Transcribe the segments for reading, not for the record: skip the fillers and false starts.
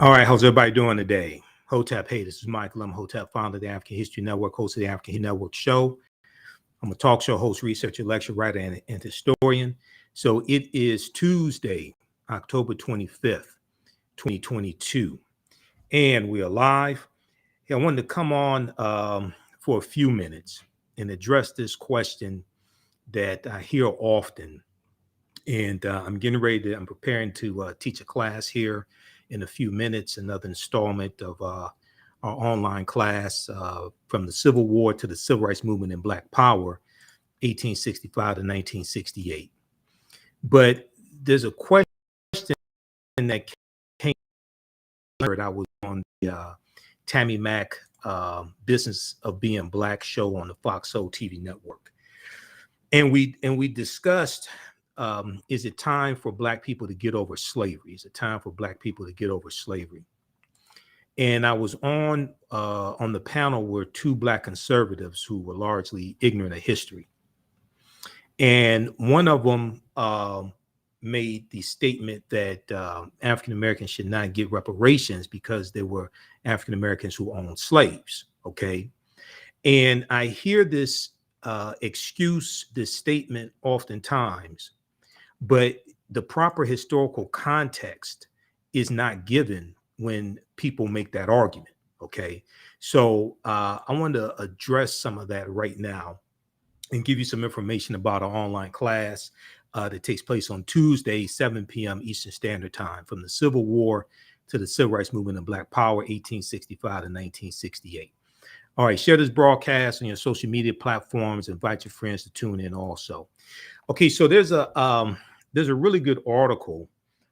All right, how's everybody doing today? Hotep, hey, this is Michael. I'm Hotep, founder of the African History Network, host of the African History Network show. I'm a talk show host, researcher, lecturer, writer, and historian. So it is Tuesday, October 25th, 2022, and we are live. Hey, I wanted to come on for a few minutes and address this question that I hear often. And I'm preparing to teach a class here in a few minutes, another installment of our online class from the Civil War to the Civil Rights Movement and Black Power, 1865 to 1968. But there's a question that came. I was on the Tammy Mack Business of Being Black show on the Fox Soul TV network, and we discussed. Is it time for Black people to get over slavery? Is it time for Black people to get over slavery? And I was on the panel were two Black conservatives who were largely ignorant of history. And one of them made the statement that African Americans should not get reparations because there were African Americans who owned slaves. Okay. And I hear this this statement oftentimes, but the proper historical context is not given when people make that argument. Okay. So I want to address some of that right now and give you some information about our online class that takes place on Tuesday, 7 p.m. Eastern Standard Time, from the Civil War to the Civil Rights Movement and Black Power, 1865 to 1968. All right, share this broadcast on your social media platforms. Invite your friends to tune in also. Okay, so there's a really good article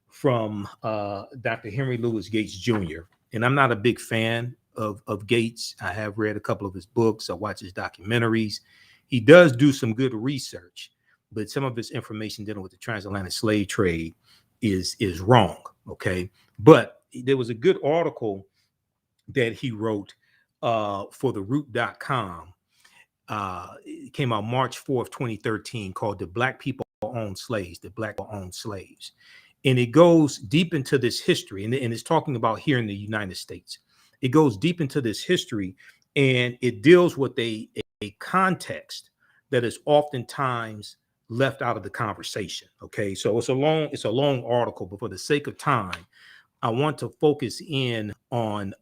from Dr. Henry Louis Gates Jr. And I'm not a big fan of Gates. I have read a couple of his books. I watch his documentaries. He does do some good research, but some of his information dealing with the transatlantic slave trade is wrong. Okay, but there was a good article that he wrote for theroot.com. It came out March 4th, 2013, called "The Black People Own Slaves." The Black People Own Slaves. And it goes deep into this history, and it's talking about here in the United States. It goes deep into this history, and it deals with a context that is oftentimes left out of the conversation. Okay, so it's a long article, but for the sake of time, I want to focus in on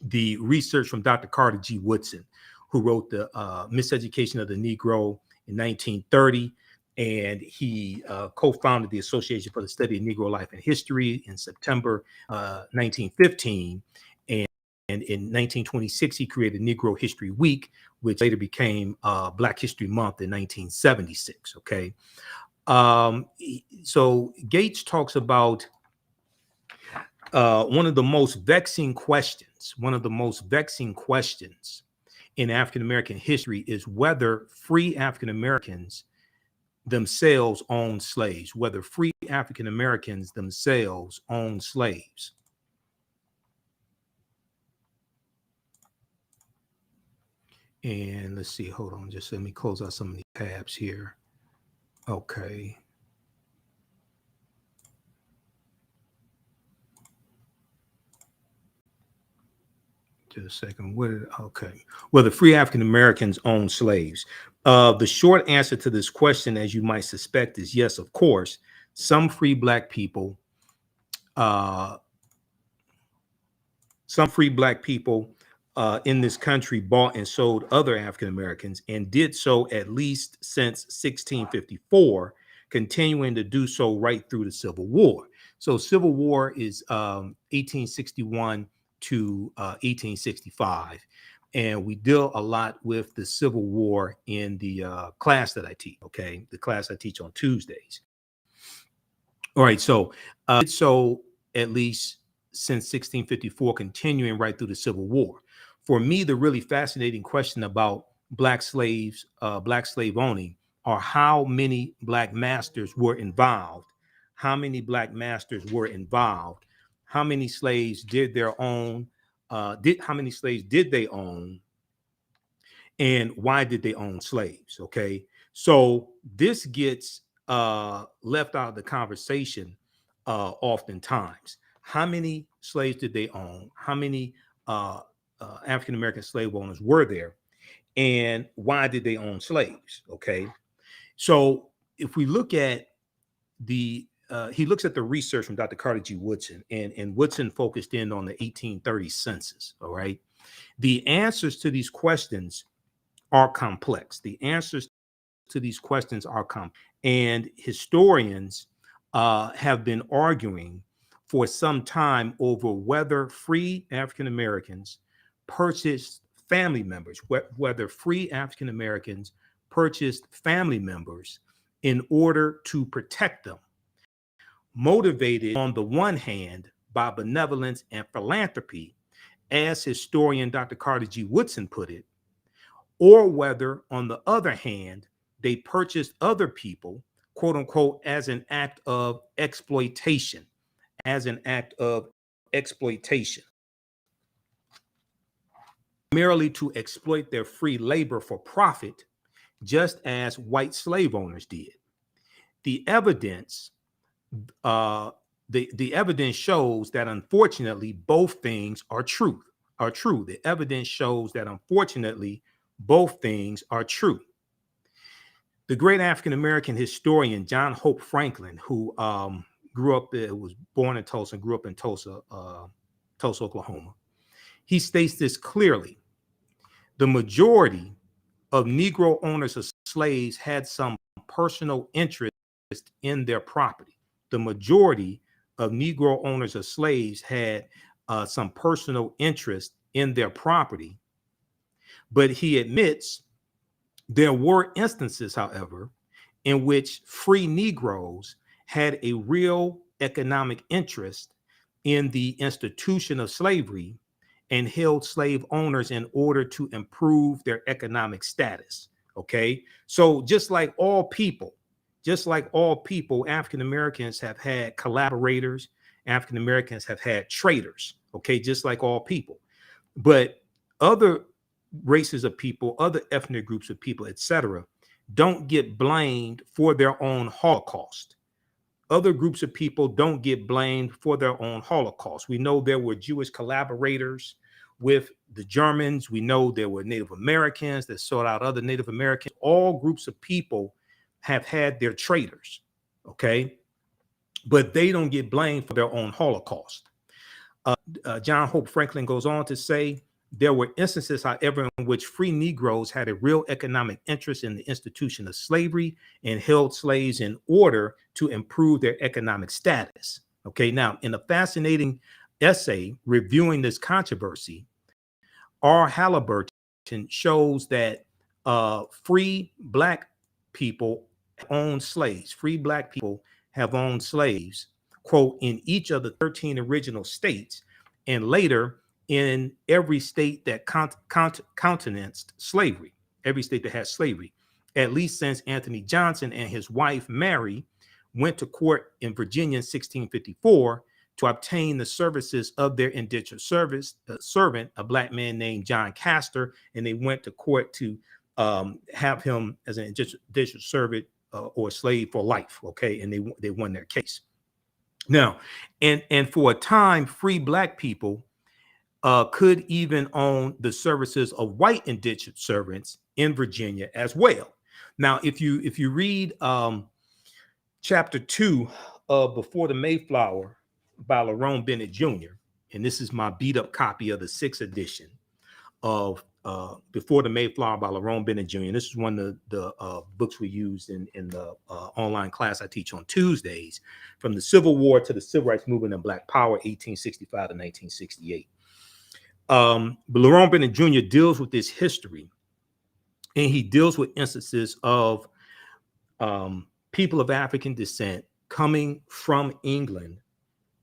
the research from Dr. Carter G. Woodson, who wrote the Miseducation of the Negro in 1930. And he co-founded the Association for the Study of Negro Life and History in September 1915. And in 1926, he created Negro History Week, which later became Black History Month in 1976. Okay. So Gates talks about one of the most vexing questions in African American history is whether free African Americans themselves own slaves, whether free African Americans themselves own slaves. And let's see, hold on, just let me close out some of these tabs here. Okay. Just a second. Okay. Whether free African Americans own slaves. The short answer to this question, as you might suspect, is yes, of course. Some free Black people, in this country bought and sold other African Americans and did so at least since 1654, continuing to do so right through the Civil War. So Civil War is 1861 to 1865. And we deal a lot with the Civil War in the class that I teach, okay? The class I teach on Tuesdays. All right, so at least since 1654, continuing right through the Civil War. For me, the really fascinating question about Black slave owning are how many Black masters were involved, how many Black masters were involved, how many slaves did their own, how many slaves did they own, and why did they own slaves? Okay, so this gets left out of the conversation oftentimes. how many slaves did they own? How many African American slave owners were there? And why did they own slaves? Okay. So if we look at he looks at the research from Dr. Carter G. Woodson, and Woodson focused in on the 1830 census. All right. The answers to these questions are complex. The answers to these questions are complex. And historians have been arguing for some time over whether free African Americans purchased family members, whether free African Americans purchased family members in order to protect them, motivated on the one hand by benevolence and philanthropy, as historian Dr. Carter G. Woodson put it, or whether, on the other hand, they purchased other people, quote unquote, as an act of exploitation, merely to exploit their free labor for profit, just as white slave owners did. The evidence, the evidence shows that unfortunately both things are true. The evidence shows that unfortunately both things are true. The great African American historian John Hope Franklin, who was born in Tulsa and grew up in Tulsa, Oklahoma, he states this clearly: the majority of Negro owners of slaves had some personal interest in their property. The majority of Negro owners of slaves had some personal interest in their property. But he admits there were instances, however, in which free Negroes had a real economic interest in the institution of slavery and held slave owners in order to improve their economic status. Okay. So just like all people, African Americans have had collaborators, African Americans have had traitors. Okay. Just like all people. But other races of people, other ethnic groups of people, etc., don't get blamed for their own Holocaust. Other groups of people don't get blamed for their own Holocaust. We know there were Jewish collaborators with the Germans. We know there were Native Americans that sought out other Native Americans. All groups of people have had their traitors, okay? But they don't get blamed for their own Holocaust. John Hope Franklin goes on to say, there were instances, however, in which free Negroes had a real economic interest in the institution of slavery and held slaves in order to improve their economic status. Okay, now, in a fascinating essay reviewing this controversy, R. Halliburton shows that free Black people own slaves. Free Black people have owned slaves, quote, in each of the 13 original states, and later in every state that countenanced slavery, every state that has slavery, at least since Anthony Johnson and his wife Mary went to court in Virginia in 1654 to obtain the services of their indentured servant, a Black man named John Castor, and they went to court to have him as an indentured servant or slave for life. Okay, and they won their case. Now, and for a time, free Black people could even own the services of white indentured servants in Virginia as well. Now, if you read chapter 2 of Before the Mayflower by Lerone Bennett Jr., and this is my beat up copy of the 6th edition of Before the Mayflower by Lerone Bennett Jr. And this is one of the books we used in the online class I teach on Tuesdays, from the Civil War to the Civil Rights Movement and Black Power, 1865 to 1968. But Lerone Bennett Jr. deals with this history, and he deals with instances of people of African descent coming from England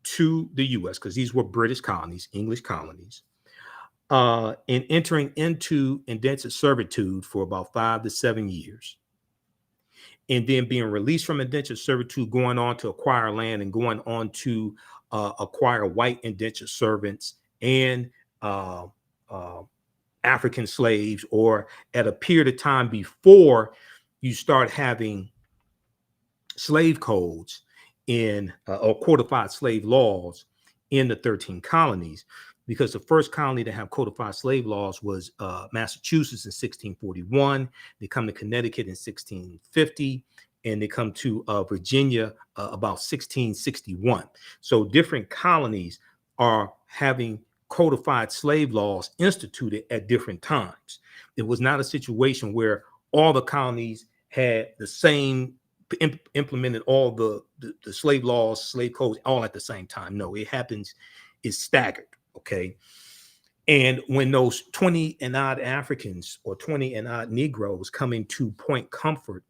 to the U.S., because these were British colonies, English colonies, and entering into indentured servitude for about 5 to 7 years, and then being released from indentured servitude, going on to acquire land and going on to acquire white indentured servants and African slaves, or at a period of time before you start having slave codes in or codified slave laws in the 13 colonies, because the first colony to have codified slave laws was Massachusetts in 1641. They come to Connecticut in 1650, and they come to Virginia about 1661. So different colonies are having codified slave laws instituted at different times. It was not a situation where all the colonies had the same implemented all the slave laws, slave codes all at the same time. No, it happens, it's staggered. Okay. And when those 20 and odd Africans or 20 and odd Negroes coming to Point Comfort,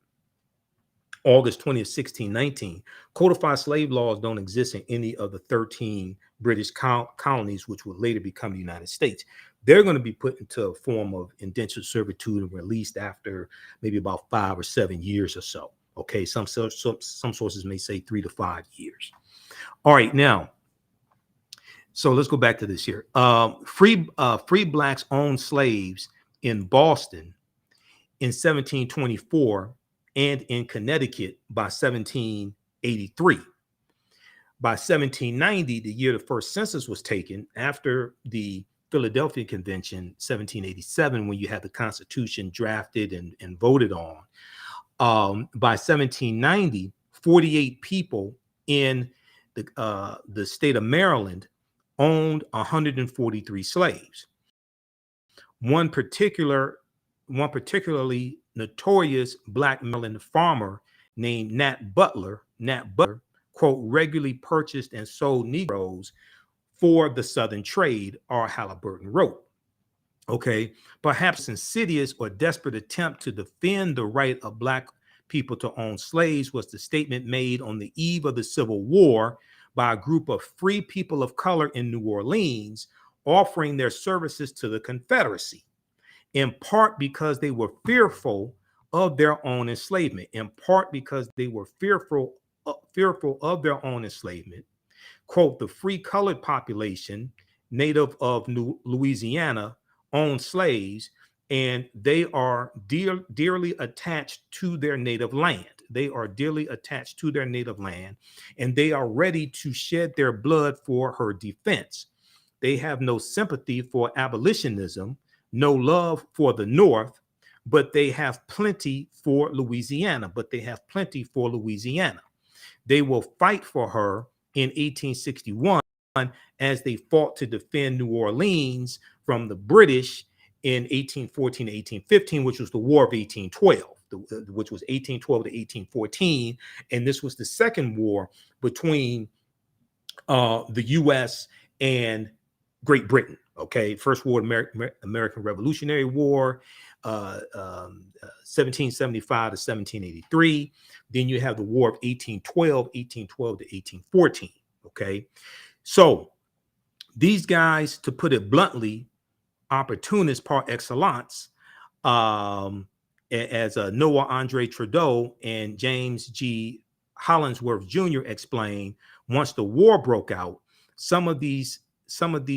August 20th, 1619, codified slave laws don't exist in any of the 13 British colonies, which would later become the United States. They're going to be put into a form of indentured servitude and released after maybe about 5 or 7 years or so. Okay, some sources may say 3 to 5 years. All right, now, so let's go back to this here. Free blacks owned slaves in Boston in 1724 and in Connecticut by 1783. By 1790, the year the first census was taken, after the Philadelphia Convention, 1787, when you had the Constitution drafted and voted on, by 1790, 48 people in the state of Maryland owned 143 slaves. One particularly notorious Black Maryland farmer named Nat Butler, quote, regularly purchased and sold Negroes for the Southern trade, R. Halliburton wrote. Okay, perhaps insidious or desperate attempt to defend the right of Black people to own slaves was the statement made on the eve of the Civil War by a group of free people of color in New Orleans offering their services to the Confederacy, in part because they were fearful of their own enslavement, fearful of their own enslavement. Quote, the free colored population, native of Louisiana, own slaves, and they are dearly attached to their native land. They are dearly attached to their native land, and they are ready to shed their blood for her defense. They have no sympathy for abolitionism, no love for the North, but they have plenty for Louisiana. They will fight for her in 1861 as they fought to defend New Orleans from the British in 1814 to 1815, which was the War of 1812, which was 1812 to 1814. And this was the second war between the U.S. and Great Britain. Okay, First War, American Revolutionary War, 1775 to 1783. Then you have the War of 1812 to 1814. Okay, so these guys, to put it bluntly, opportunists par excellence, as Noah Andre Trudeau and James G. Hollingsworth Jr. explained, once the war broke out, some of these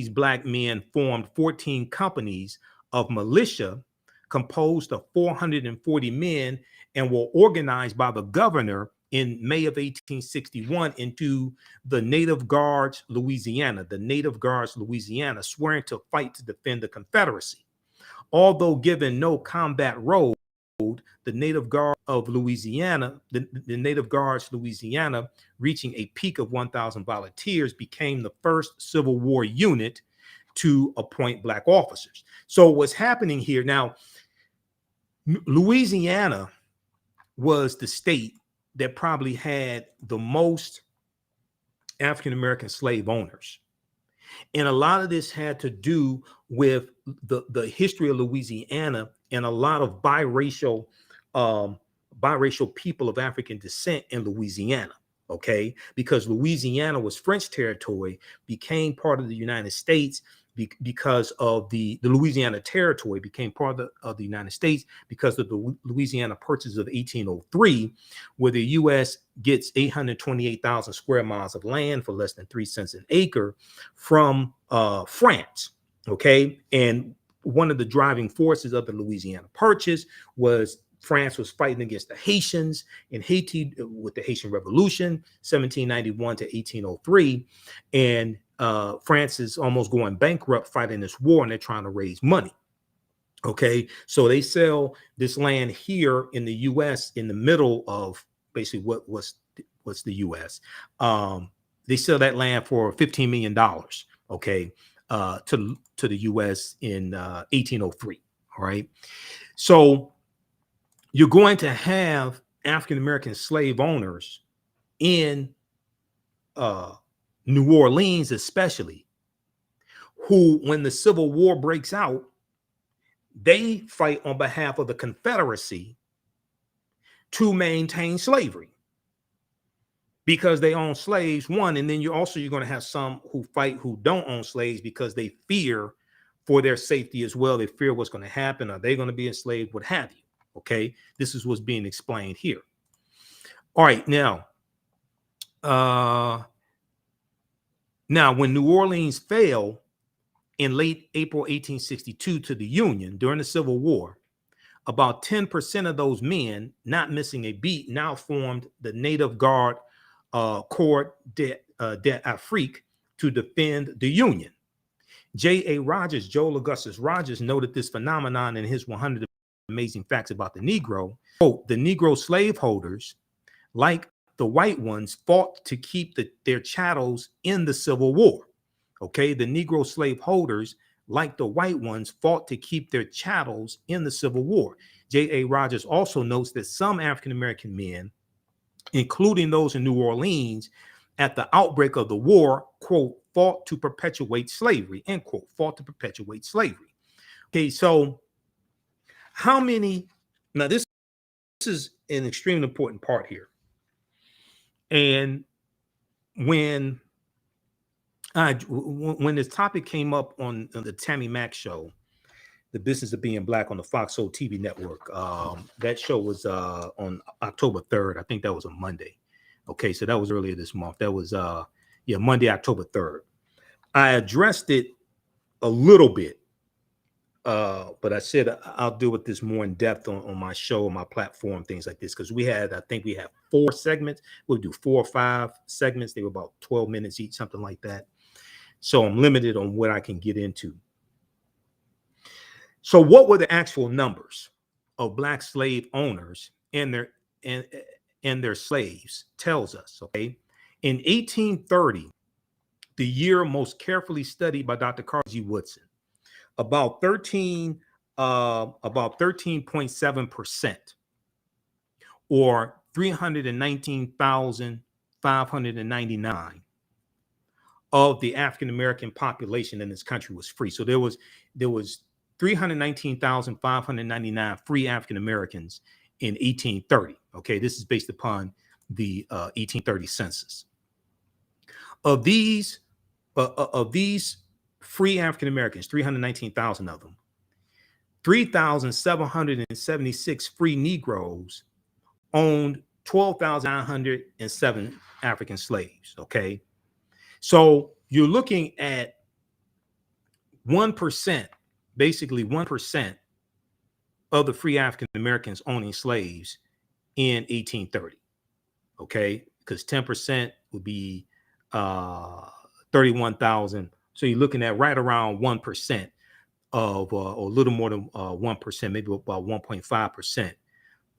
Black men formed 14 companies of militia composed of 440 men and were organized by the governor in May of 1861 into the Native Guards Louisiana, swearing to fight to defend the Confederacy. Although given no combat role, the Native Guard of Louisiana, the Native Guards Louisiana, reaching a peak of 1,000 volunteers, became the first Civil War unit to appoint Black officers. So what's happening here now, Louisiana was the state that probably had the most African-American slave owners. And a lot of this had to do with the history of Louisiana and a lot of biracial people of African descent in Louisiana. Okay, because Louisiana was French territory, became part of the United States because of the Louisiana Territory became part of the United States because of the Louisiana Purchase of 1803, where the U.S. gets 828,000 square miles of land for less than 3 cents an acre from France. Okay, and one of the driving forces of the Louisiana Purchase was France was fighting against the Haitians in Haiti with the Haitian Revolution, 1791 to 1803. And France is almost going bankrupt fighting this war, and they're trying to raise money. Okay, so they sell this land here in the U.S. in the middle of basically what's the U.S. They sell that land for $15 million. Okay, to the U.S. in 1803. All right, so you're going to have African American slave owners in New Orleans, especially, who, when the Civil War breaks out, they fight on behalf of the Confederacy to maintain slavery because they own slaves, one, and then you're going to have some who fight who don't own slaves because they fear for their safety as well. They fear what's going to happen. Are they going to be enslaved? What have you? Okay, this is what's being explained here. All right, now when New Orleans fell in late April 1862 to the Union during the Civil War, about 10% of those men, not missing a beat, now formed the Native Guard Corps d'Afrique to defend the Union. J.A. Rogers, Joel Augustus Rogers, noted this phenomenon in his 100 Amazing Facts About the Negro. Quote, the Negro slaveholders, like the white ones, fought to keep their chattels in the Civil War. Okay, the Negro slaveholders, like the white ones, fought to keep their chattels in the Civil War. J.A. Rogers also notes that some African-American men, including those in New Orleans, at the outbreak of the war, quote, fought to perpetuate slavery, end quote, fought to perpetuate slavery. Okay, so how many, now this is an extremely important part here. And when this topic came up on the Tammy Mack show, The Business of Being Black on the Fox Soul TV network, that show was on October 3rd. I think that was a Monday. Okay, so that was earlier this month. That was Monday, October 3rd. I addressed it a little bit, but I said I'll deal with this more in depth on my show, on my platform, things like this, because I think we have 4 segments. We'll do 4 or 5 segments. They were about 12 minutes each, something like that. So I'm limited on what I can get into. So what were the actual numbers of Black slave owners and their slaves tells us, okay? In 1830, the year most carefully studied by Dr. Carl G. Woodson, about 13.7%, or 319,599 of the African American population in this country was free. So there was 319,599 free African Americans in 1830. Okay, this is based upon the 1830 census. Of these free African Americans, 319,000 of them, 3,776 free Negroes owned 12,907 African slaves. Okay, so you're looking at 1%, basically 1% of the free African Americans owning slaves in 1830. Okay, because 10% would be 31,000. So you're looking at right around 1% of, or a little more than 1%, maybe about 1.5%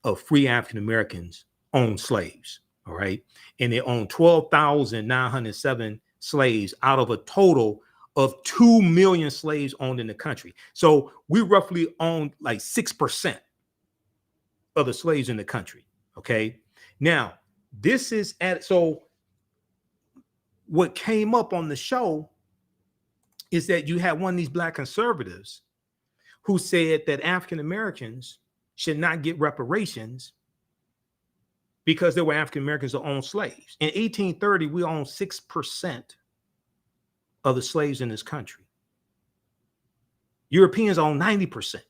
of free African Americans own slaves. All right, and they own 12,907 slaves out of a total of 2 million slaves owned in the country. So we roughly own like 6% of the slaves in the country. Okay, now this is so what came up on the show is that you had one of these Black conservatives who said that African Americans should not get reparations because there were African Americans that owned slaves. In 1830, we owned 6% of the slaves in this country. Europeans own 90%.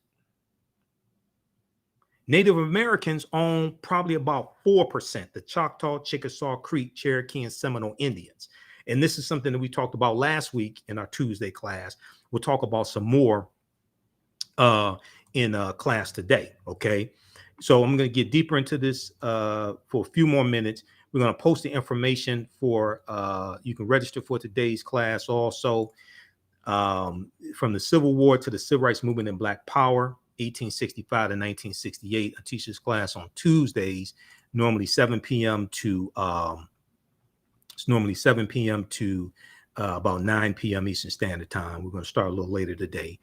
Native Americans own probably about 4%, the Choctaw, Chickasaw, Creek, Cherokee, and Seminole Indians. And this is something that we talked about last week in our Tuesday class. We'll talk about some more in class today, okay? So I'm going to get deeper into this for a few more minutes. We're going to post the information for, you can register for today's class also. From the Civil War to the Civil Rights Movement and Black Power, 1865 to 1968. I teach this class on Tuesdays, normally 7 p.m. to about 9 p.m. Eastern Standard Time. We're going to start a little later today.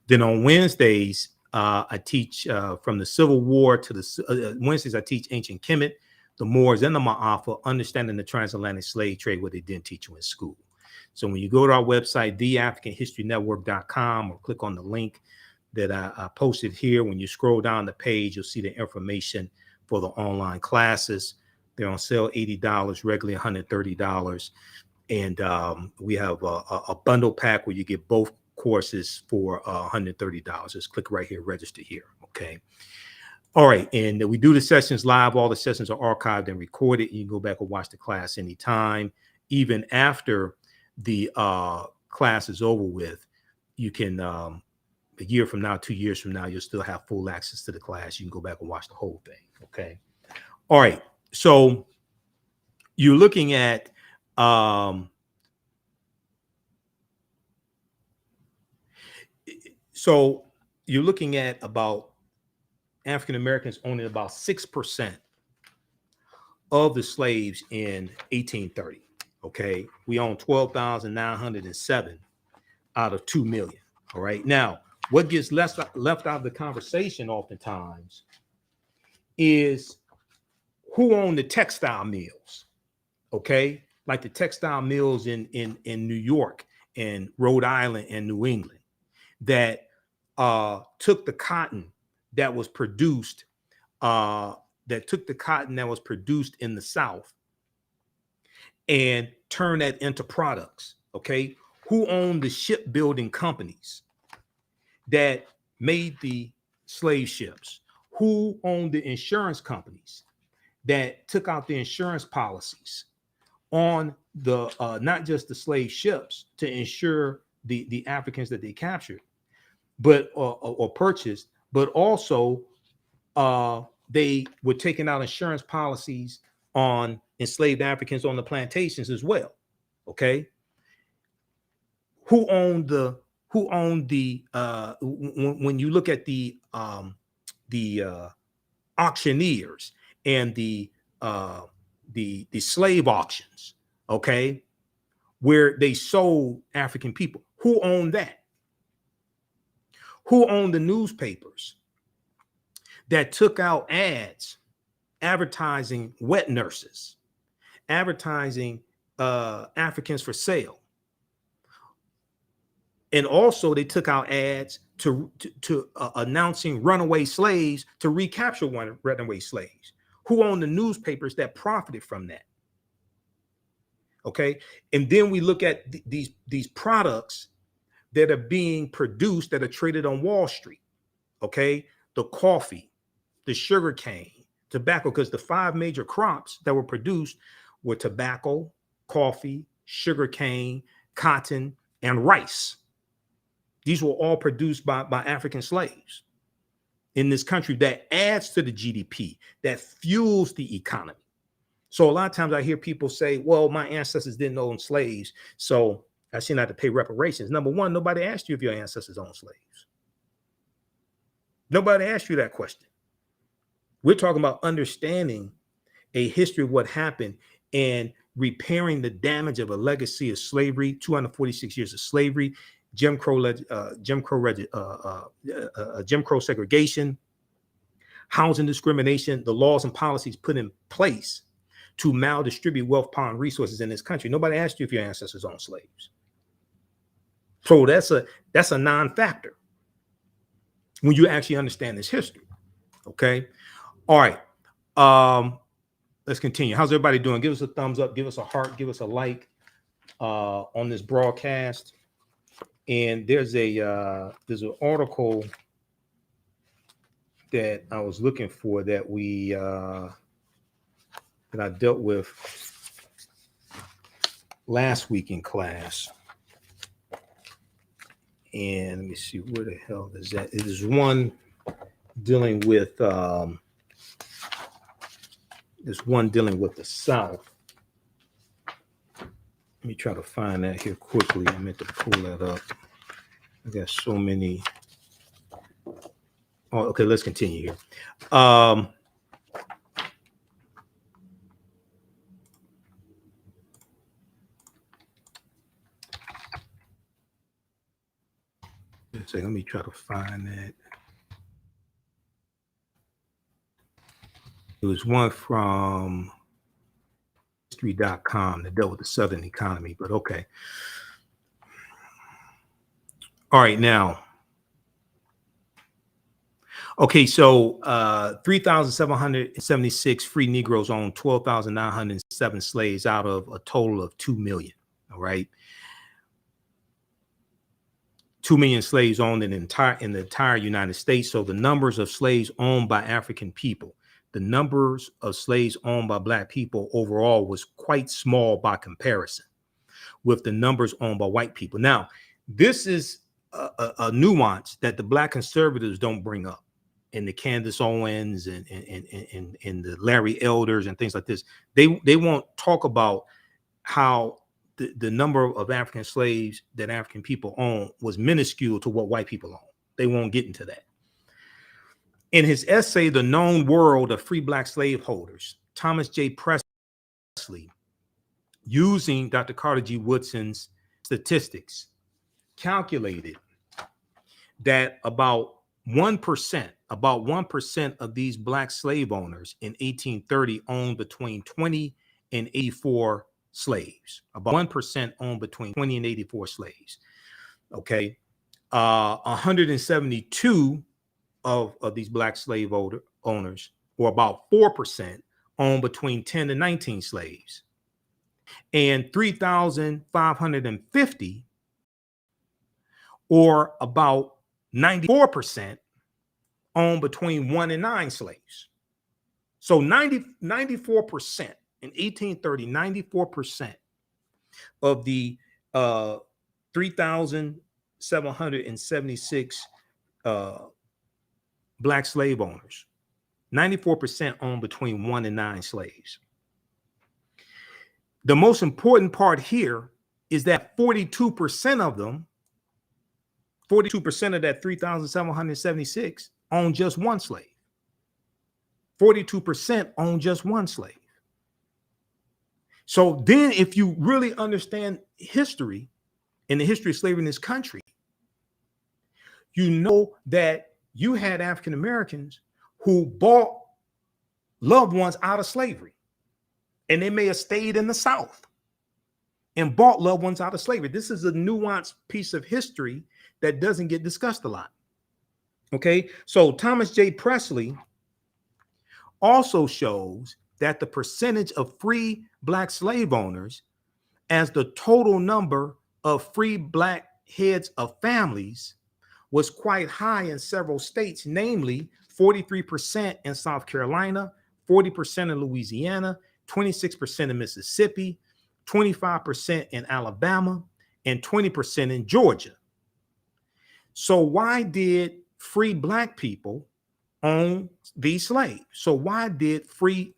Then on Wednesdays, I teach from the Civil War to the Wednesdays. I teach ancient Kemet, the Moors, and the Ma'afa, understanding the transatlantic slave trade, what they didn't teach you in school. So when you go to our website, theafricanhistorynetwork.com, or click on the link that I posted here, when you scroll down the page, you'll see the information for the online classes. They're on sale $80, regularly $130. And we have a bundle pack where you get both courses for $130. Just click right here, register here. Okay. All right. And we do the sessions live. All the sessions are archived and recorded. You can go back and watch the class anytime. Even after the class is over with, you can, a year from now, 2 years from now, you'll still have full access to the class. You can go back and watch the whole thing. Okay. All right. So you're looking at, about African Americans owning about 6% of the slaves in 1830. Okay, we own 12,907 out of 2 million. All right, now what gets left out of the conversation oftentimes is who owned the textile mills. Okay, like the textile mills in New York and Rhode Island and New England that took the cotton that was produced in the South and turned that into products. Okay, who owned the shipbuilding companies that made the slave ships? Who owned the insurance companies that took out the insurance policies on the not just the slave ships to insure the Africans that they captured, but or purchased, but also they were taking out insurance policies on enslaved Africans on the plantations as well. Okay, who owned the when you look at the auctioneers and the slave auctions, okay, where they sold African people, who owned that? Who owned the newspapers that took out ads advertising wet nurses, advertising Africans for sale? And also they took out ads to announcing runaway slaves to recapture runaway slaves. Who owned the newspapers that profited from that? Okay, and then we look at these products that are being produced that are traded on Wall Street. Okay, the coffee, the sugar cane, tobacco, because the 5 major crops that were produced were tobacco, coffee, sugar cane, cotton, and rice. These were all produced by African slaves in this country. That adds to the GDP, that fuels the economy. So a lot of times I hear people say, well, my ancestors didn't own slaves, so I shouldn't have to pay reparations. Number one, nobody asked you if your ancestors owned slaves. Nobody asked you that question. We're talking about understanding a history of what happened and repairing the damage of a legacy of slavery, 246 years of slavery, Jim Crow segregation, housing discrimination, the laws and policies put in place to maldistribute wealth, power, and resources in this country. Nobody asked you if your ancestors owned slaves. So that's a non-factor when you actually understand this history. Okay. All right. Let's continue. How's everybody doing? Give us a thumbs up, give us a heart, give us a like on this broadcast. And there's an article that I was looking for that that I dealt with last week in class. And let me see, where the hell is that? It is one dealing with There's one dealing with the South. Let me try to find that here quickly. I meant to pull that up. I got so many. Oh, okay, let's continue here. So let me try to find that. It was one from history.com that dealt with the Southern economy, but okay. All right, now. Okay, so 3,776 free Negroes owned 12,907 slaves out of a total of 2 million. All right. 2 million slaves owned in the entire United States. So the numbers of slaves owned by African people, the numbers of slaves owned by Black people overall was quite small by comparison with the numbers owned by white people. Now, this is a nuance that the Black conservatives don't bring up, and the Candace Owens and the Larry Elders and things like this. They won't talk about how the number of African slaves that African people own was minuscule to what white people own. They won't get into that. In his essay, The Known World of Free Black Slaveholders, Thomas J. Presley, using Dr. Carter G. Woodson's statistics, calculated that about 1% of these Black slave owners in 1830 owned between 20 and 84 slaves. About 1% owned between 20 and 84 slaves. Okay. 172 of these Black slave owners, or about 4%, owned between 10 and 19 slaves. And 3,550, or about 94%, owned between 1 and 9 slaves. So 94% in 1830, 94% of the 3,776 Black slave owners, 94% owned between 1 and 9 slaves. The most important part here is that 42% of them, 42% of that 3,776 own just one slave. 42% own just one slave. So then if you really understand history and the history of slavery in this country, you know that you had African Americans who bought loved ones out of slavery. And they may have stayed in the South and bought loved ones out of slavery. This is a nuanced piece of history that doesn't get discussed a lot. Okay, so Thomas J. Presley also shows that the percentage of free Black slave owners as the total number of free Black heads of families was quite high in several states, namely 43% in South Carolina, 40% in Louisiana, 26% in Mississippi, 25% in Alabama, and 20% in Georgia. So why did free Black people own these slaves? So why did free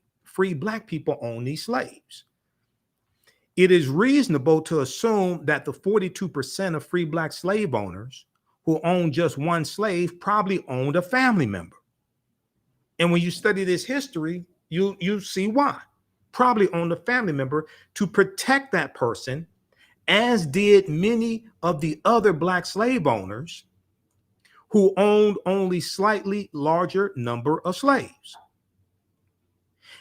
Black people own these slaves? It is reasonable to assume that the 42% of free Black slave owners who owned just one slave probably owned a family member. And when you study this history, you see why. Probably owned a family member to protect that person, as did many of the other Black slave owners who owned only slightly larger number of slaves.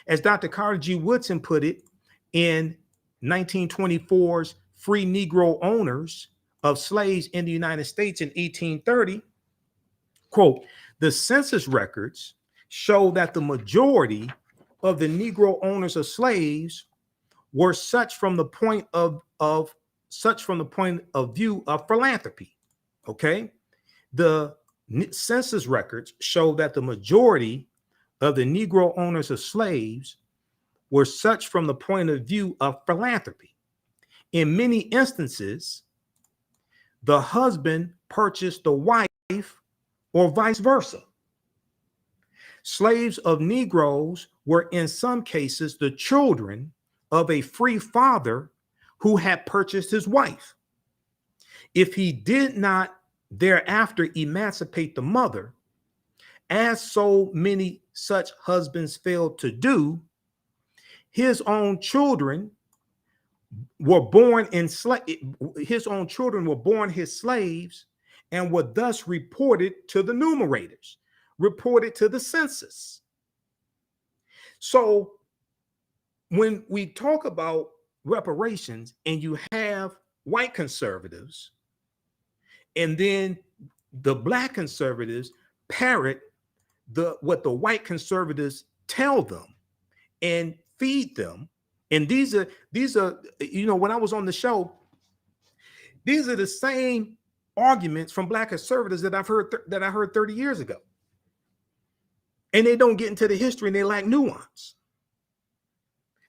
As Dr. Carter G. Woodson put it in 1924's Free Negro Owners of Slaves in the United States in 1830, quote, the census records show that the majority of the Negro owners of slaves were such from the point of view of philanthropy. Okay, the census records show that the majority of the Negro owners of slaves were such from the point of view of philanthropy. In many instances, the husband purchased the wife or vice versa. Slaves of Negroes were in some cases the children of a free father who had purchased his wife. If he did not thereafter emancipate the mother, as so many such husbands failed to do, his own children were born his slaves, and were thus reported to the numerators, reported to the census. So when we talk about reparations and you have white conservatives, and then the black conservatives parrot what the white conservatives tell them and feed them. And these are, when I was on the show, these are the same arguments from black conservatives that I heard 30 years ago. And they don't get into the history, and they lack nuance.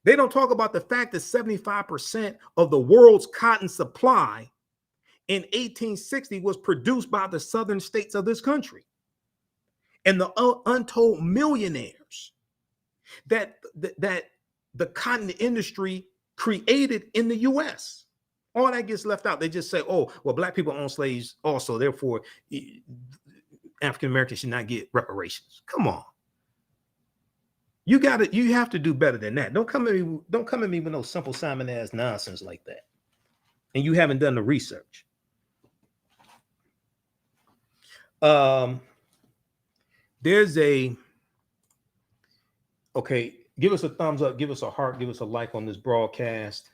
They don't talk about the fact that 75% of the world's cotton supply in 1860 was produced by the southern states of this country. And the untold millionaires that the cotton industry created in the US. All that gets left out. They just say, oh, well, black people own slaves also, therefore African Americans should not get reparations. Come on. You have to do better than that. Don't come at me with no simple Simon ass nonsense like that. And you haven't done the research. Okay, give us a thumbs up, give us a heart, give us a like on this broadcast.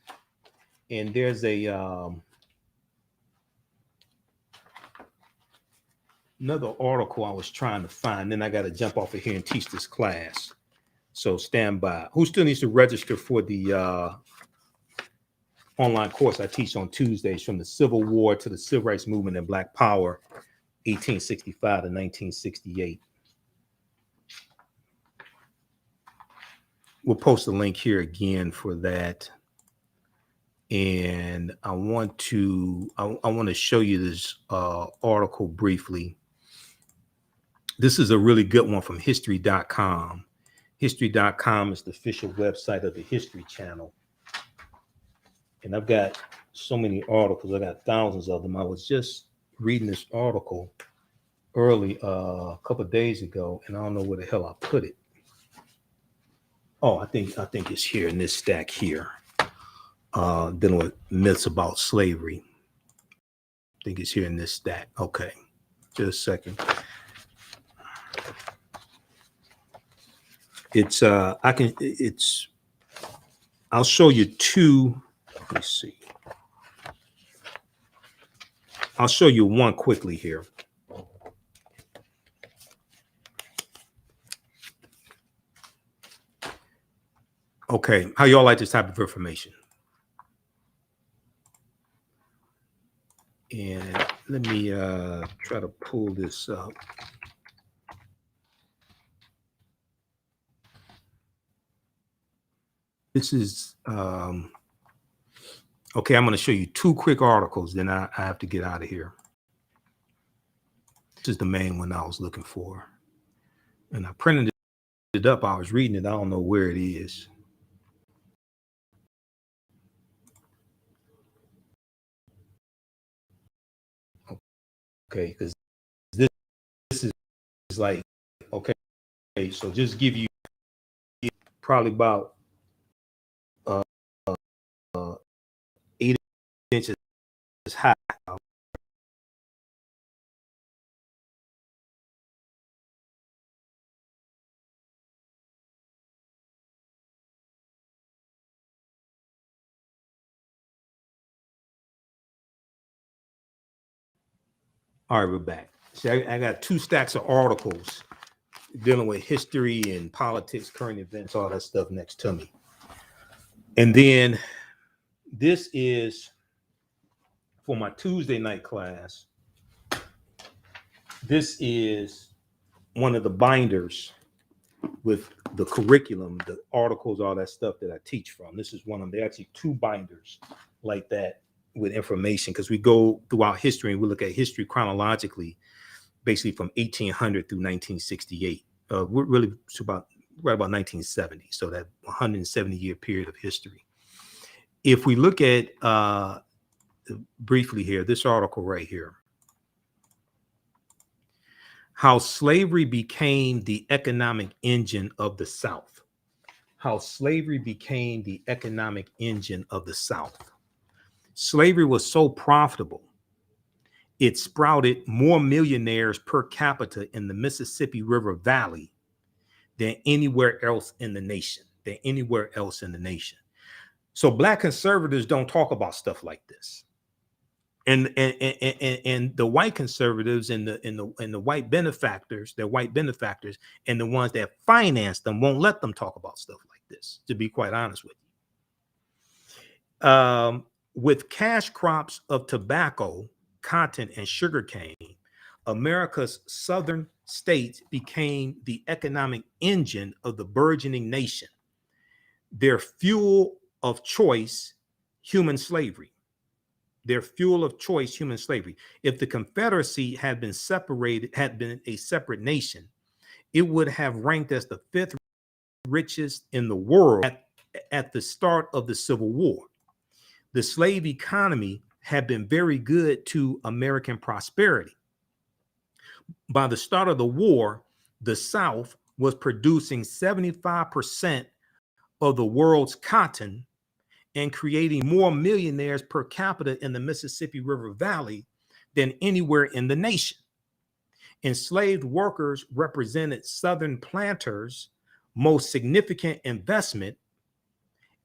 And there's another article I was trying to find. Then I got to jump off of here and teach this class. So stand by. Who still needs to register for the online course I teach on Tuesdays, from the Civil War to the Civil Rights Movement and Black Power, 1865 to 1968. We'll post a link here again for that. And I want to show you this article briefly. This is a really good one from history.com. History.com is the official website of the History Channel. And I've got so many articles. I got thousands of them. I was just reading this article early a couple of days ago, and I don't know where the hell I put it. Oh, I think it's here in this stack here, dealing with myths about slavery. I think it's here in this stack. Okay, just a second. I'll show you two. Let me see. I'll show you one quickly here. Okay, how y'all like this type of information? And let me try to pull this up. This is okay. I'm going to show you two quick articles, then I have to get out of here. This is the main one I was looking for, and I printed it up. I was reading it. I don't know where it is. Okay, because this is like, okay, so just give you probably about 8 inches high. All right, we're back. See, I got two stacks of articles dealing with history and politics, current events, all that stuff next to me. And then this is for my Tuesday night class. This is one of the binders with the curriculum, the articles, all that stuff that I teach from. This is one of them. They're actually two binders like that with information, because we go throughout history and we look at history chronologically, basically from 1800 through 1968. we're really it's about right about 1970. So that 170-year period of history. If we look at briefly here, this article right here, how slavery became the economic engine of the South. How slavery became the economic engine of the South. Slavery was so profitable, it sprouted more millionaires per capita in the Mississippi River Valley than anywhere else in the nation. So Black conservatives don't talk about stuff like this. And the white conservatives and the white benefactors, they're white benefactors, and the ones that finance them won't let them talk about stuff like this, to be quite honest with you. With cash crops of tobacco, cotton, and sugarcane, America's southern states became the economic engine of the burgeoning nation. Their fuel of choice, human slavery. Their fuel of choice, human slavery. If the Confederacy had been a separate nation, it would have ranked as the 5th richest in the world at the start of the Civil War. The slave economy had been very good to American prosperity. By the start of the war, the South was producing 75% of the world's cotton and creating more millionaires per capita in the Mississippi River Valley than anywhere in the nation. Enslaved workers represented Southern planters' most significant investment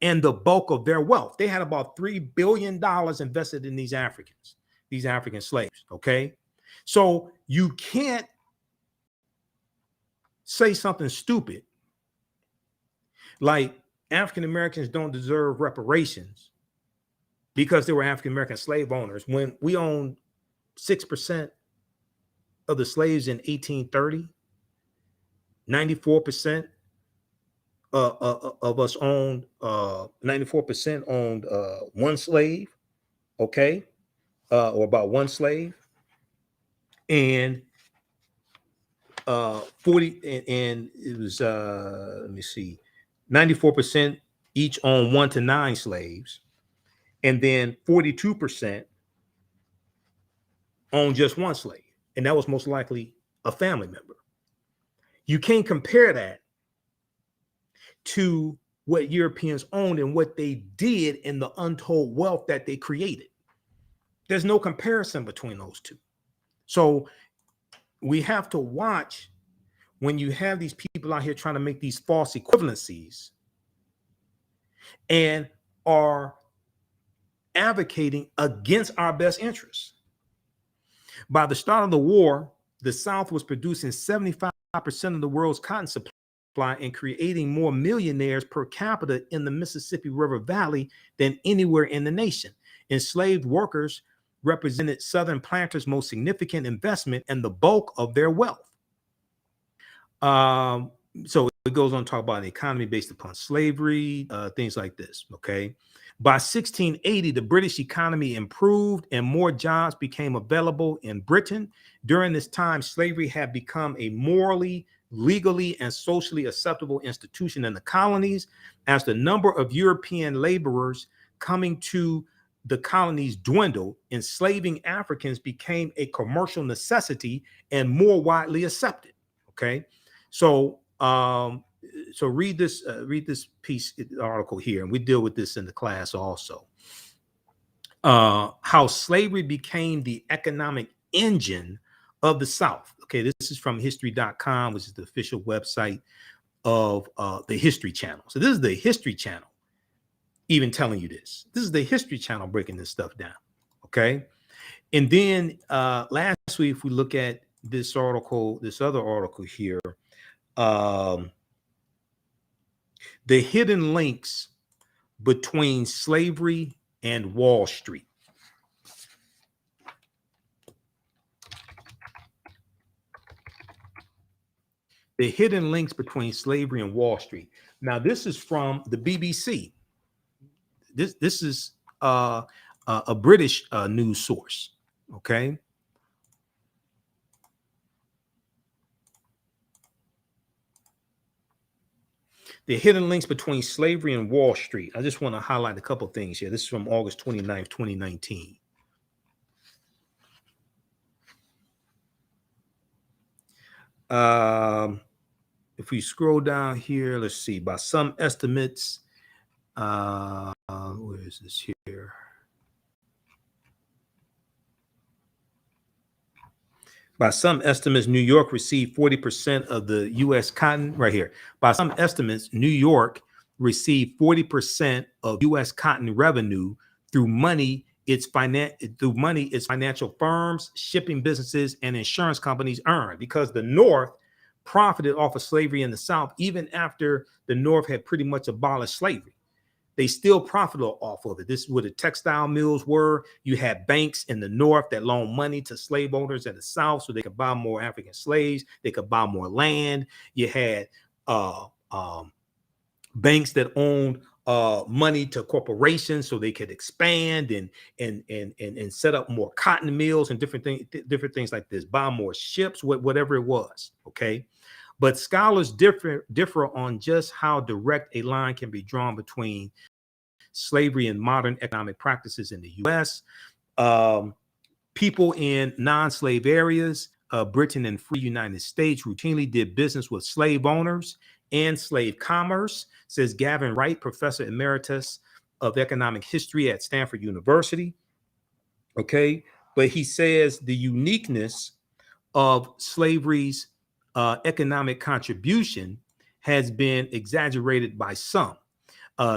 and the bulk of their wealth. They had about $3 billion invested in these African slaves, okay? So you can't say something stupid like African Americans don't deserve reparations because they were African American slave owners when we owned 6% of the slaves in 1830. 94% of us owned 94% owned one slave, okay, or about one slave, and 40 and it was let me see, 94% each owned 1 to 9 slaves, and then 42% owned just one slave, and that was most likely a family member. You can't compare that to what Europeans owned and what they did in the untold wealth that they created. There's no comparison between those two. So we have to watch when you have these people out here trying to make these false equivalencies and are advocating against our best interests. By the start of the war, the South was producing 75% of the world's cotton supply and creating more millionaires per capita in the Mississippi River Valley than anywhere in the nation. Enslaved workers represented Southern planters' most significant investment and the bulk of their wealth. So it goes on to talk about an economy based upon slavery, things like this, okay? By 1680, the British economy improved and more jobs became available in Britain. During this time, slavery had become a morally, legally, and socially acceptable institution in the colonies. As the number of European laborers coming to the colonies dwindled, enslaving Africans became a commercial necessity and more widely accepted, okay? So read this piece article here, and we deal with this in the class also. How slavery became the economic engine of the South. Okay, this is from history.com, which is the official website of the History Channel. So this is the History Channel even telling you this. This is the History Channel breaking this stuff down, okay? And then lastly, if we look at this article, this other article here, the hidden links between slavery and Wall Street. The hidden links between slavery and Wall Street. Now, this is from the BBC. This is a British news source. Okay. The hidden links between slavery and Wall Street. I just want to highlight a couple of things here. This is from August 29th, 2019. If we scroll down here, let's see. By some estimates, where is this here? By some estimates, New York received 40% of the U.S. cotton. Right here. By some estimates, New York received 40% of U.S. cotton revenue through money its financial firms, shipping businesses, and insurance companies earned, because the North profited off of slavery in the South. Even after the North had pretty much abolished slavery, they still profited off of it. This is where the textile mills were. You had banks in the North that loaned money to slave owners in the South so they could buy more African slaves. They could buy more land. You had banks that owned money to corporations so they could expand and set up more cotton mills and different things like this, buy more ships, whatever it was. Okay. But scholars differ on just how direct a line can be drawn between slavery and modern economic practices in the U.S. People in non-slave areas, Britain and free United States, routinely did business with slave owners and slave commerce, says Gavin Wright, professor emeritus of economic history at Stanford University. Okay, but he says the uniqueness of slavery's economic contribution has been exaggerated by some.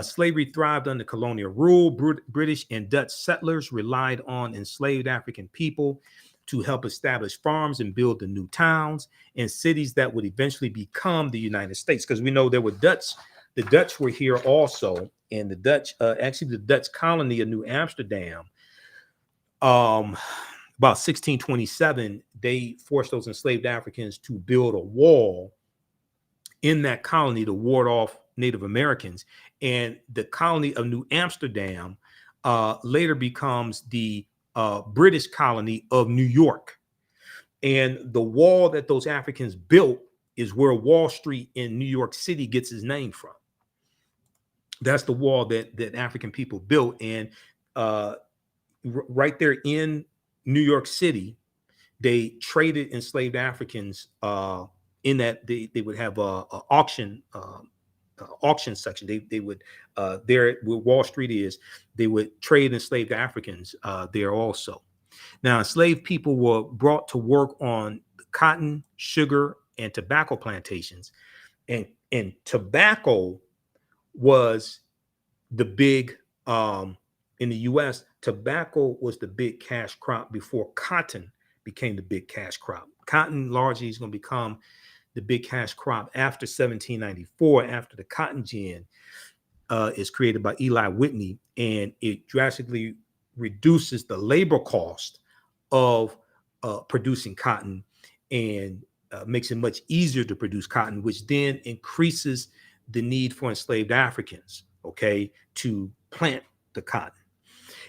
Slavery thrived under colonial rule. British and Dutch settlers relied on enslaved African people to help establish farms and build the new towns and cities that would eventually become the United States. Because we know there were the Dutch were here also, and the Dutch, actually the Dutch colony of New Amsterdam, about 1627, they forced those enslaved Africans to build a wall in that colony to ward off Native Americans. And the colony of New Amsterdam later becomes the British colony of New York. And the wall that those Africans built is where Wall Street in New York City gets its name from. That's the wall that African people built. And right there in New York City, they traded enslaved Africans in that they would have a auction section. They would there where Wall Street is, they would trade enslaved Africans there also. Now, enslaved people were brought to work on cotton, sugar, and tobacco plantations, and tobacco was the big in the U.S. Tobacco was the big cash crop before cotton became the big cash crop. Cotton largely is going to become the big cash crop after 1794, after the cotton gin is created by Eli Whitney, and it drastically reduces the labor cost of producing cotton and makes it much easier to produce cotton, which then increases the need for enslaved Africans, okay, to plant the cotton.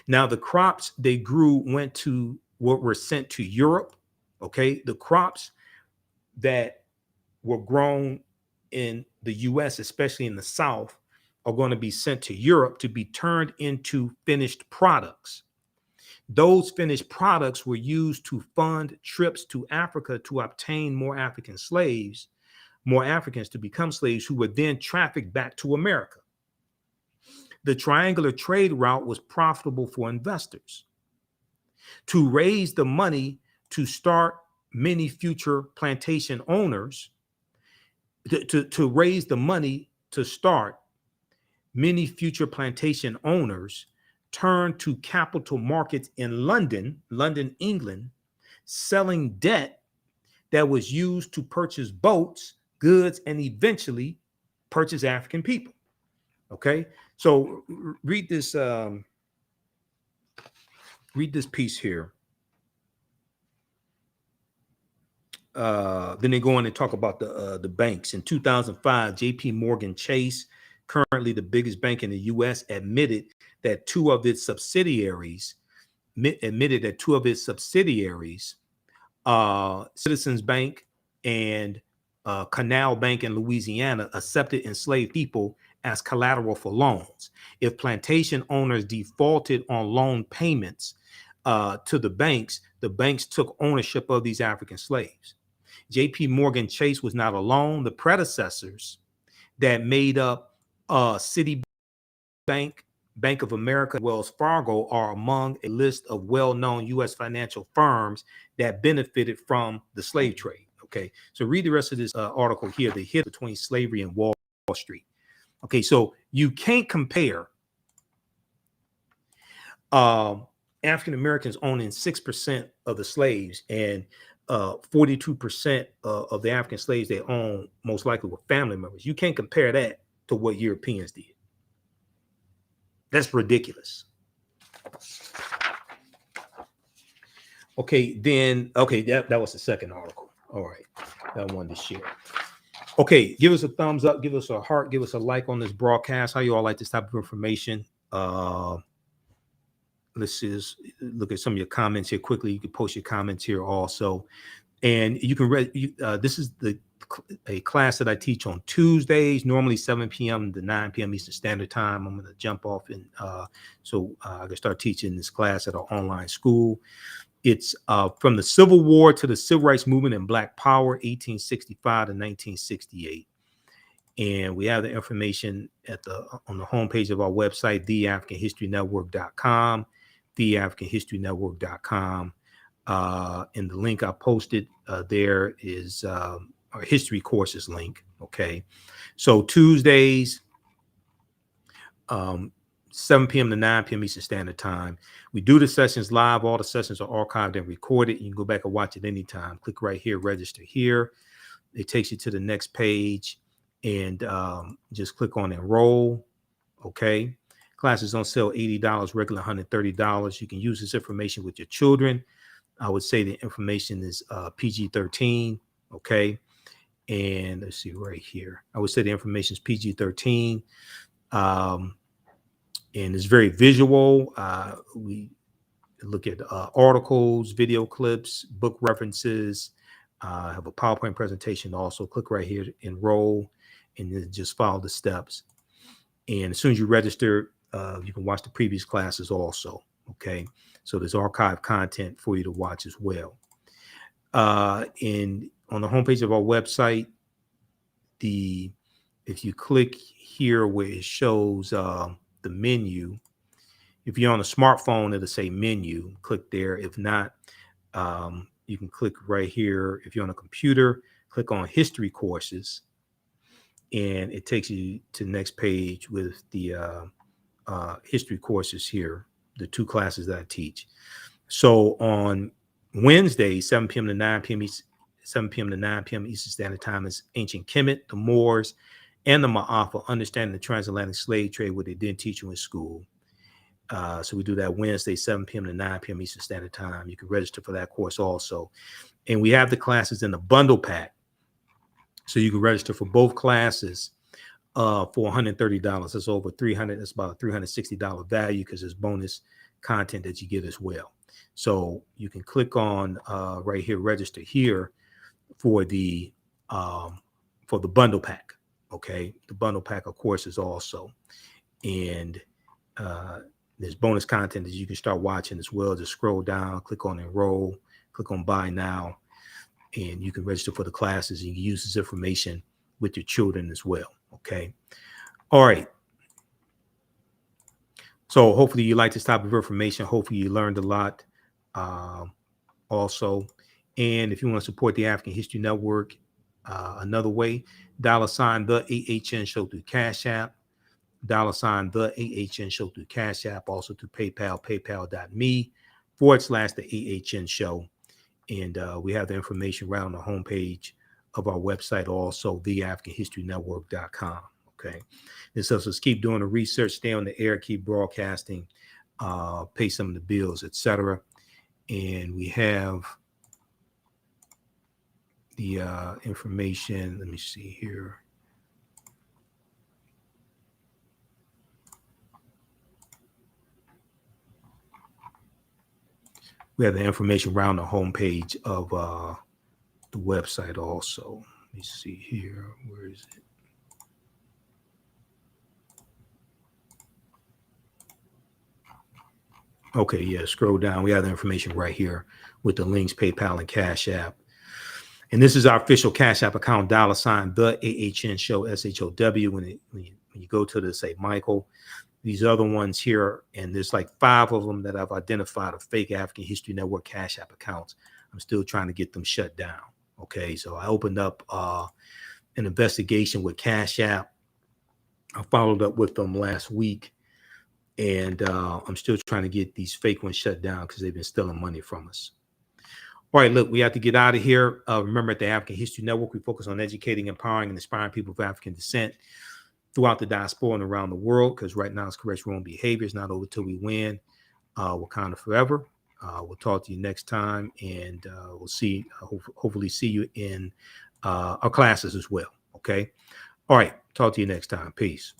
Now, the crops they grew were sent to Europe, okay? The crops that were grown in the U.S., especially in the South, are going to be sent to Europe to be turned into finished products. Those finished products were used to fund trips to Africa to obtain more African slaves, more Africans to become slaves, who were then trafficked back to America. The triangular trade route was profitable for investors. To raise the money to start many future plantation owners, to raise the money to start, many future plantation owners turned to capital markets in London, England, selling debt that was used to purchase boats, goods, and eventually purchase African people. Okay, so read this piece here. Then they go on and talk about the banks. In 2005, J.P. Morgan Chase, currently the biggest bank in the U.S., admitted that two of its subsidiaries, Citizens Bank and Canal Bank in Louisiana accepted enslaved people as collateral for loans. If plantation owners defaulted on loan payments to the banks took ownership of these African slaves. J.P. Morgan Chase was not alone. The predecessors that made up Citibank, Bank of America, Wells Fargo are among a list of well-known U.S. financial firms that benefited from the slave trade. Okay, so read the rest of this article here, the hit between slavery and Wall Street. Okay, so you can't compare African Americans owning 6% of the slaves and 42% of the African slaves they own most likely were family members. You can't compare that to what Europeans did. That's ridiculous. Okay, then, okay, that was the second article. All right, that I wanted to share. Okay, give us a thumbs up, give us a heart, give us a like on this broadcast. How you all like this type of information? Let's just look at some of your comments here quickly. You can post your comments here also. And you can read, this is a class that I teach on Tuesdays, normally 7 p.m. to 9 p.m. Eastern Standard Time. I'm going to jump off and so I can start teaching this class at our online school. It's from the Civil War to the Civil Rights Movement and Black Power, 1865 to 1968. And we have the information on the homepage of our website, theafricanhistorynetwork.com, theafricanhistorynetwork.com. And the link I posted there is our history courses link. Okay, so Tuesdays, 7 p.m. to 9 p.m. Eastern Standard Time. We do the sessions live. All the sessions are archived and recorded. You can go back and watch it anytime. Click right here, register here. It takes you to the next page and just click on enroll. Okay. Classes on sale $80, regular $130. You can use this information with your children. I would say the information is PG-13. Okay. And let's see right here. I would say the information is PG-13. And it's very visual. We look at articles, video clips, book references. Have a PowerPoint presentation also. Click right here, enroll, and then just follow the steps. And as soon as you register, you can watch the previous classes also. Okay, so there's archived content for you to watch as well. And on the homepage of our website, if you click here where it shows the menu, if you're on a smartphone, it'll say menu. Click there. If not, you can click right here. If you're on a computer, click on history courses, and it takes you to the next page with the history courses here, the two classes that I teach. So on Wednesday, 7 p.m. to 9 p.m. 7 p.m. to 9 p.m. Eastern Standard Time is Ancient Kemet, the Moors, and the Ma'afa, Understanding the Transatlantic Slave Trade, what they didn't teach you in school. So we do that Wednesday, 7 p.m. to 9 p.m. Eastern Standard Time. You can register for that course also. And we have the classes in the bundle pack. So you can register for both classes for $130. That's over $300. That's about a $360 value because there's bonus content that you get as well. So you can click on right here, register here for the bundle pack. Okay, the bundle pack of courses also, and there's bonus content that you can start watching as well. Just scroll down, click on enroll, click on buy now, and you can register for the classes. You can use this information with your children as well. Okay, all right. So hopefully you like this type of information. Hopefully you learned a lot also. And if you want to support the African History Network another way, $ the AHN show through Cash App, $ the AHN show through Cash App, also through PayPal, paypal.me/the AHN show. And we have the information right on the homepage of our website, also theafricanhistorynetwork.com. Okay. This helps us keep doing the research, stay on the air, keep broadcasting, pay some of the bills, etc. And we have the information. Let me see here. We have the information around the homepage of the website also. me see here. Where is it? Okay, yeah, scroll down. We have the information right here with the links, PayPal and Cash App. And this is our official Cash App account, $ the AHN show, SHOW. When you go to the, say, Michael, these other ones here, and there's like 5 of them that I've identified are fake African History Network Cash App accounts. I'm still trying to get them shut down. Okay, so I opened up an investigation with Cash App. I followed up with them last week, and I'm still trying to get these fake ones shut down because they've been stealing money from us. All right, look, we have to get out of here. Remember, at the African History Network, we focus on educating, empowering, and inspiring people of African descent throughout the diaspora and around the world, because right now it's correct wrong behavior. It's not over till we win. Wakanda forever. We'll talk to you next time, and we'll see. Hopefully see you in our classes as well. Okay. All right. Talk to you next time. Peace.